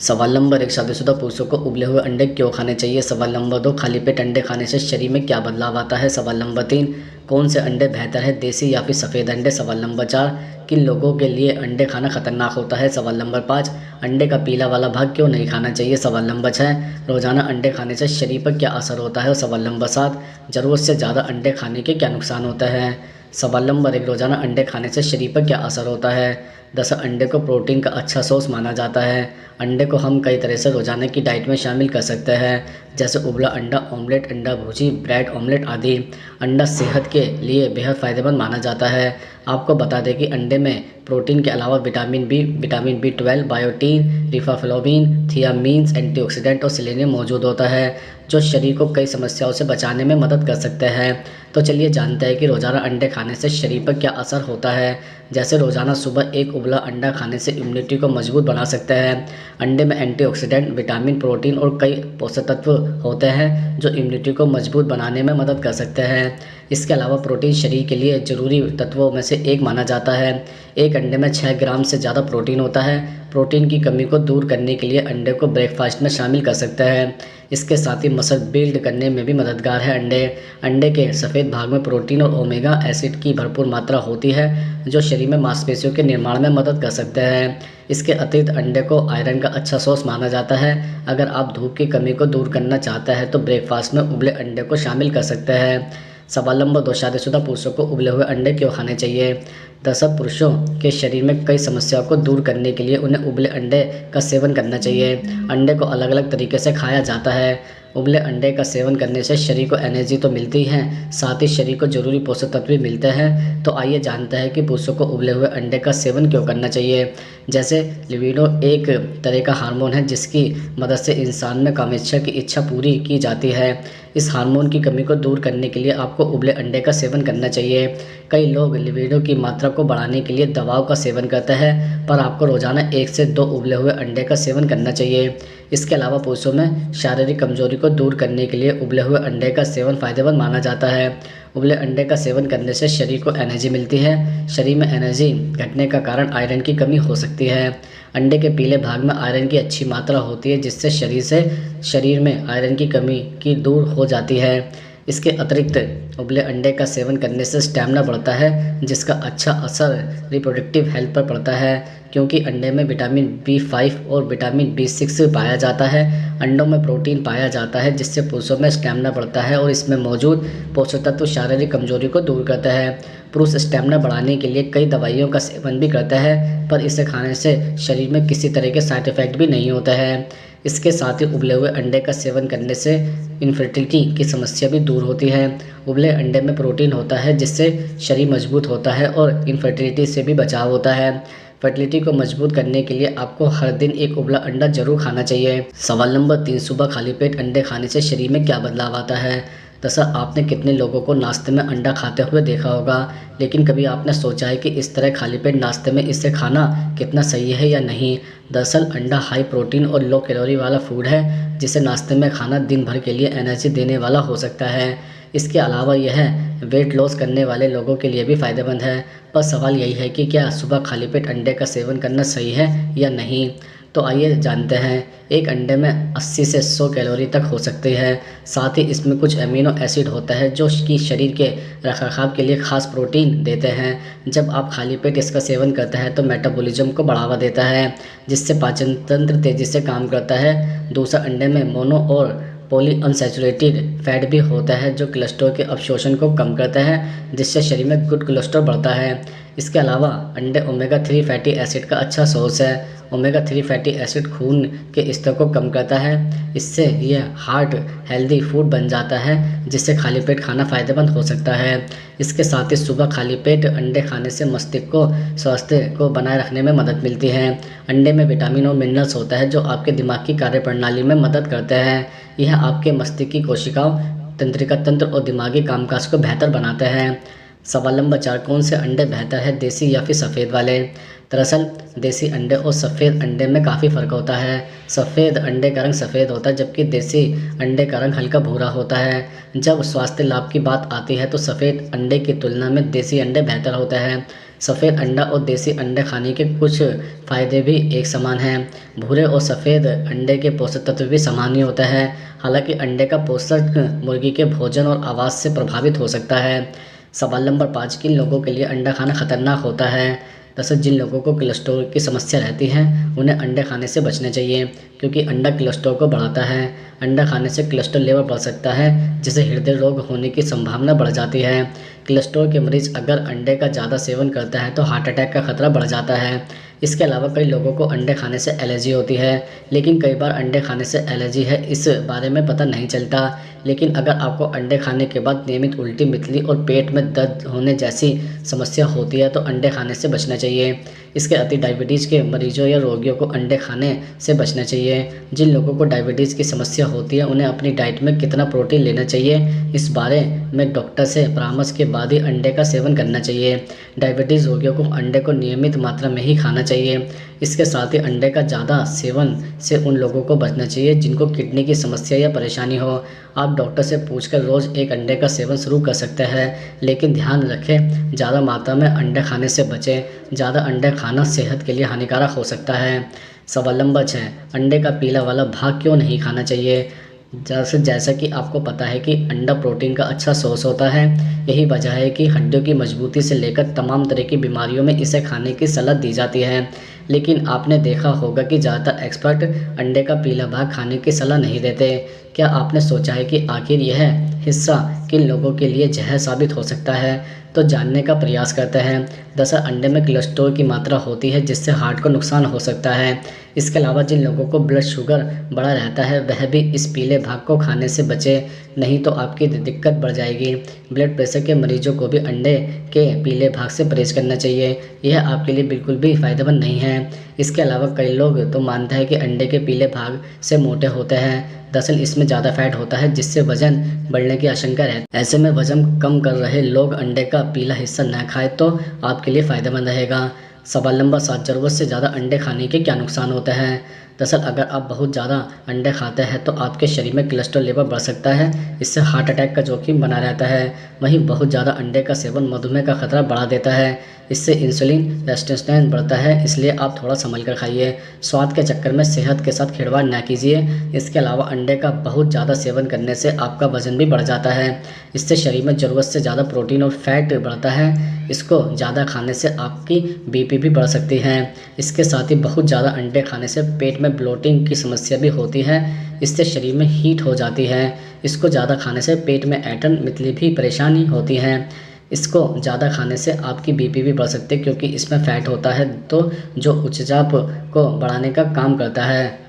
सवाल नंबर 1, शादीशुदा पुरुषों को उबले हुए अंडे क्यों खाने चाहिए। सवाल नंबर 2, खाली पेट अंडे खाने से शरीर में क्या बदलाव आता है। सवाल नंबर 3, कौन से अंडे बेहतर है, देसी या फिर सफ़ेद अंडे। सवाल नंबर 4, किन लोगों के लिए अंडे खाना खतरनाक होता है। सवाल नंबर 5, अंडे का पीला वाला भाग क्यों नहीं खाना चाहिए। सवाल नंबर 6, रोज़ाना अंडे खाने से शरीर पर क्या असर होता है। और सवाल नंबर 7, ज़रूरत से ज़्यादा अंडे खाने के क्या नुकसान होते हैं। सवाल नंबर 1, रोज़ाना अंडे खाने से शरीर पर क्या असर होता है। दरअसल अंडे को प्रोटीन का अच्छा सोर्स माना जाता है। अंडे को हम कई तरह से रोज़ाना की डाइट में शामिल कर सकते हैं, जैसे उबला अंडा, ऑमलेट, अंडा भुर्जी, ब्रेड ऑमलेट आदि। अंडा सेहत के लिए बेहद फ़ायदेमंद माना जाता है। आपको बता दें कि अंडे में प्रोटीन के अलावा vitamin B, vitamin B 12, biotin, riboflavin, thiamins, antioxidant और सेलेनियम मौजूद होता है, जो शरीर को कई समस्याओं से बचाने में मदद कर सकते हैं। तो चलिए जानते हैं कि रोज़ाना अंडे खाने से शरीर पर क्या असर होता है। जैसे रोज़ाना सुबह एक उबला अंडा खाने से इम्यूनिटी को मजबूत बना सकते हैं। अंडे में एंटीऑक्सीडेंट, विटामिन, प्रोटीन और कई पोषक तत्व होते हैं जो इम्यूनिटी को मजबूत बनाने में मदद कर सकते हैं। इसके अलावा प्रोटीन शरीर के लिए ज़रूरी तत्वों में से एक माना जाता है। एक अंडे में 6 ग्राम से ज़्यादा प्रोटीन होता है। प्रोटीन की कमी को दूर करने के लिए अंडे को ब्रेकफास्ट में शामिल कर सकते हैं। इसके साथ ही मसल बिल्ड करने में भी मददगार है अंडे। अंडे के सफ़ेद भाग में प्रोटीन और ओमेगा एसिड की भरपूर मात्रा होती है, जो शरीर में मांसपेशियों के निर्माण में मदद कर सकते हैं। इसके अतिरिक्त अंडे को आयरन का अच्छा सोर्स माना जाता है। अगर आप धूप की कमी को दूर करना चाहते हैं तो ब्रेकफास्ट में उबले अंडे को शामिल कर सकते हैं। सवाल नंबर 2, शादीशुदा पुरुषों को उबले हुए अंडे क्यों खाने चाहिए। दरअसल पुरुषों के शरीर में कई समस्याओं को दूर करने के लिए उन्हें उबले अंडे का सेवन करना चाहिए। अंडे को अलग अलग तरीके से खाया जाता है। उबले अंडे का सेवन करने से शरीर को एनर्जी तो मिलती है, साथ ही शरीर को जरूरी पोषक तत्व भी मिलते हैं। तो आइए जानते हैं कि पुरुषों को उबले हुए अंडे का सेवन क्यों करना चाहिए। जैसे लिबिडो एक तरह का हार्मोन है जिसकी मदद से इंसान में कामेच्छा की इच्छा पूरी की जाती है। इस हार्मोन की कमी को दूर करने के लिए आपको उबले अंडे का सेवन करना चाहिए। कई लोग लिबिडो की मात्रा को बढ़ाने के लिए दवाओं का सेवन करते हैं, पर आपको रोजाना 1 से 2 उबले हुए अंडे का सेवन करना चाहिए। इसके अलावा पुरुषों में शारीरिक कमजोरी को दूर करने के लिए उबले हुए अंडे का सेवन फायदेमंद माना जाता है। उबले अंडे का सेवन करने से शरीर को एनर्जी मिलती है। शरीर में एनर्जी घटने का कारण आयरन की कमी हो सकती है। अंडे के पीले भाग में आयरन की अच्छी मात्रा होती है, जिससे शरीर में आयरन की कमी की दूर हो जाती है। इसके अतिरिक्त उबले अंडे का सेवन करने से स्टैमिना बढ़ता है, जिसका अच्छा असर रिप्रोडक्टिव हेल्थ पर पड़ता है, क्योंकि अंडे में विटामिन B5 और विटामिन B6 पाया जाता है। अंडों में प्रोटीन पाया जाता है, जिससे पुरुषों में स्टैमिना बढ़ता है और इसमें मौजूद पोषक तत्व शारीरिक कमजोरी को दूर करता है। पुरुष स्टैमिना बढ़ाने के लिए कई दवाइयों का सेवन भी करता है, पर इसे खाने से शरीर में किसी तरह के साइड इफ़ेक्ट भी नहीं होता है। इसके साथ ही उबले हुए अंडे का सेवन करने से इनफर्टिलिटी की समस्या भी दूर होती है। उबले अंडे में प्रोटीन होता है, जिससे शरीर मजबूत होता है और इनफर्टिलिटी से भी बचाव होता है। फर्टिलिटी को मजबूत करने के लिए आपको हर दिन एक उबला अंडा जरूर खाना चाहिए। सवाल नंबर 3, सुबह खाली पेट अंडे खाने से शरीर में क्या बदलाव आता है। दरअसल आपने कितने लोगों को नाश्ते में अंडा खाते हुए देखा होगा, लेकिन कभी आपने सोचा है कि इस तरह खाली पेट नाश्ते में इसे खाना कितना सही है या नहीं। दरअसल अंडा हाई प्रोटीन और लो कैलोरी वाला फूड है, जिसे नाश्ते में खाना दिन भर के लिए एनर्जी देने वाला हो सकता है। इसके अलावा यह वेट लॉस करने वाले लोगों के लिए भी फ़ायदेमंद है। पर सवाल यही है कि क्या सुबह खाली पेट अंडे का सेवन करना सही है या नहीं। तो आइए जानते हैं। एक अंडे में 80 से 100 कैलोरी तक हो सकती है। साथ ही इसमें कुछ अमीनो एसिड होता है जो कि शरीर के रखरखाव के लिए खास प्रोटीन देते हैं। जब आप खाली पेट इसका सेवन करते हैं तो मेटाबॉलिज्म को बढ़ावा देता है, जिससे पाचन तंत्र तेज़ी से काम करता है। दूसरा, अंडे में मोनो और पॉली अनसैचुरेटेड फैट भी होता है, जो कोलेस्ट्रॉल के अवशोषण को कम करता है, जिससे शरीर में गुड कोलेस्ट्रॉल बढ़ता है। इसके अलावा अंडे ओमेगा 3 फैटी एसिड का अच्छा सोर्स है। ओमेगा 3 फैटी एसिड खून के स्तर को कम करता है। इससे यह हार्ट हेल्दी फूड बन जाता है, जिससे खाली पेट खाना फ़ायदेमंद हो सकता है। इसके साथ ही सुबह खाली पेट अंडे खाने से मस्तिष्क को स्वास्थ्य को बनाए रखने में मदद मिलती है। अंडे में विटामिन और मिनरल्स होता है जो आपके दिमाग की कार्यप्रणाली में मदद करते हैं। यह आपके मस्तिष्क की कोशिकाओं, तंत्रिका तंत्र और दिमागी कामकाज को बेहतर बनाते हैं। सवाल नंबर 4, कौन से अंडे बेहतर है, देसी या फिर सफ़ेद वाले। दरअसल देसी अंडे और सफ़ेद अंडे में काफ़ी फ़र्क होता है। सफ़ेद अंडे का रंग सफ़ेद होता है, जबकि देसी अंडे का रंग हल्का भूरा होता है। जब स्वास्थ्य लाभ की बात आती है तो सफ़ेद अंडे की तुलना में देसी अंडे बेहतर होते हैं। सफ़ेद अंडा और देसी अंडे खाने के कुछ फ़ायदे भी एक समान हैं। भूरे और सफ़ेद अंडे के पोषक तत्व भी समान ही होते हैं। हालांकि अंडे का पोषक मुर्गी के भोजन और आवाज़ से प्रभावित हो सकता है। सवाल नंबर 5, किन लोगों के लिए अंडा खाना खतरनाक होता है? दरअसल जिन लोगों को कोलेस्ट्रॉल की समस्या रहती है उन्हें अंडे खाने से बचना चाहिए, क्योंकि अंडा कोलेस्ट्रॉल को बढ़ाता है। अंडा खाने से कोलेस्ट्रॉल लेवल बढ़ सकता है, जिससे हृदय रोग होने की संभावना बढ़ जाती है। कोलेस्ट्रॉल के मरीज अगर अंडे का ज़्यादा सेवन करता है तो हार्ट अटैक का खतरा बढ़ जाता है। इसके अलावा कई लोगों को अंडे खाने से एलर्जी होती है, लेकिन कई बार अंडे खाने से एलर्जी है इस बारे में पता नहीं चलता। लेकिन अगर आपको अंडे खाने के बाद नियमित उल्टी, मितली और पेट में दर्द होने जैसी समस्या होती है तो अंडे खाने से बचना चाहिए। इसके अति डायबिटीज़ के मरीजों या रोगियों को अंडे खाने से बचना चाहिए। जिन लोगों को डायबिटीज़ की समस्या होती है उन्हें अपनी डाइट में कितना प्रोटीन लेना चाहिए, इस बारे में डॉक्टर से परामर्श के बाद ही अंडे का सेवन करना चाहिए। डायबिटीज़ रोगियों को अंडे को नियमित मात्रा में ही खाना चाहिए। इसके साथ ही अंडे का ज़्यादा सेवन से उन लोगों को बचना चाहिए जिनको किडनी की समस्या या परेशानी हो। आप डॉक्टर से पूछकर रोज़ एक अंडे का सेवन शुरू कर सकते हैं, लेकिन ध्यान रखें ज़्यादा मात्रा में अंडे खाने से बचें। ज़्यादा अंडे खाना सेहत के लिए हानिकारक हो सकता है। सवाल नंबर 6, अंडे का पीला वाला भाग क्यों नहीं खाना चाहिए? जैसा कि आपको पता है कि अंडा प्रोटीन का अच्छा सोर्स होता है। यही वजह है कि हड्डियों की मजबूती से लेकर तमाम तरह की बीमारियों में इसे खाने की सलाह दी जाती है। लेकिन आपने देखा होगा कि ज़्यादातर एक्सपर्ट अंडे का पीला भाग खाने की सलाह नहीं देते। क्या आपने सोचा है कि आखिर यह हिस्सा किन लोगों के लिए जहर साबित हो सकता है? तो जानने का प्रयास करते हैं। दरअसल अंडे में कोलेस्ट्रॉल की मात्रा होती है जिससे हार्ट को नुकसान हो सकता है। इसके अलावा जिन लोगों को ब्लड शुगर बढ़ा रहता है वह भी इस पीले भाग को खाने से बचे, नहीं तो आपकी दिक्कत बढ़ जाएगी। ब्लड प्रेशर के मरीजों को भी अंडे के पीले भाग से परहेज करना चाहिए। यह आपके लिए बिल्कुल भी फ़ायदेमंद नहीं है। इसके अलावा कई लोग तो मानते हैं कि अंडे के पीले भाग से मोटे होते हैं। दरअसल इसमें ज़्यादा फैट होता है जिससे वजन बढ़ने की आशंका रहती है। ऐसे में वजन कम कर रहे लोग अंडे का पीला हिस्सा न खाएं तो आपके लिए फ़ायदेमंद रहेगा। सवाल नंबर 7, ज़रूरत से ज़्यादा अंडे खाने के क्या नुकसान होते हैं? दरअसल अगर आप बहुत ज़्यादा अंडे खाते हैं तो आपके शरीर में कोलेस्ट्रॉल लेवल बढ़ सकता है। इससे हार्ट अटैक का जोखिम बना रहता है। वहीं बहुत ज़्यादा अंडे का सेवन मधुमेह का खतरा बढ़ा देता है। इससे इंसुलिन रेजिस्टेंस बढ़ता है, इसलिए आप थोड़ा संभल कर खाइए। स्वाद के चक्कर में सेहत के साथ खिलवाड़ न कीजिए। इसके अलावा अंडे का बहुत ज़्यादा सेवन करने से आपका वजन भी बढ़ जाता है। इससे शरीर में ज़रूरत से ज़्यादा प्रोटीन और फैट बढ़ता है। इसको ज़्यादा खाने से आपकी बीपी भी बढ़ सकती है। इसके साथ ही बहुत ज़्यादा अंडे खाने से पेट में ब्लोटिंग की समस्या भी होती है। इससे शरीर में हीट हो जाती है। इसको ज़्यादा खाने से पेट में ऐंठन, मितली भी परेशानी होती है। इसको ज़्यादा खाने से आपकी बीपी भी बढ़ सकती है, क्योंकि इसमें फ़ैट होता है तो जो उच्च चाप को बढ़ाने का काम करता है।